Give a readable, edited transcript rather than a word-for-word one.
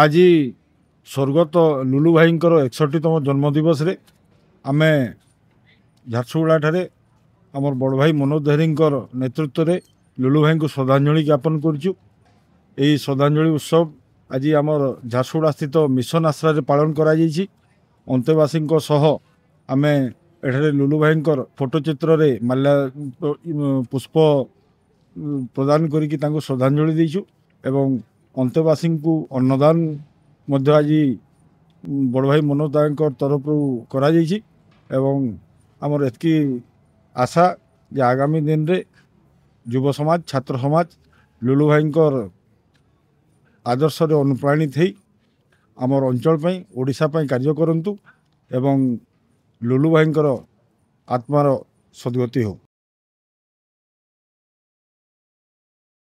आज स्वर्गत लुलु भाई 61तम जन्मदिवस आम झारसुगुड़ा ठारे आमर बड़ भाई मनोज देहरी नेतृत्व में लुलु भाई को श्रद्धांजलि ज्ञापन करुँ। यही श्रद्धांजलि उत्सव आज आमर झारसुगुड़ा स्थित मिशन आश्रय पालन कराई। अंतेवासी आम एठारे लुलु भाई फोटोचित्र रे माल्या पुष्प प्रदान करिकी श्रद्धांजलि देचु एवं अंतेवासी को अन्नदान आज बड़ भाई मनोज दाई तरफ करा एवं आमर एतकी आशा जे आगामी दिन रे युव समाज छात्र समाज लुलु भाई आदर्श अनुप्राणित हो आमर अंचल पई ओडिशा पई कार्य करंतु एवं लुलु भाई आत्मार सद्गति हो।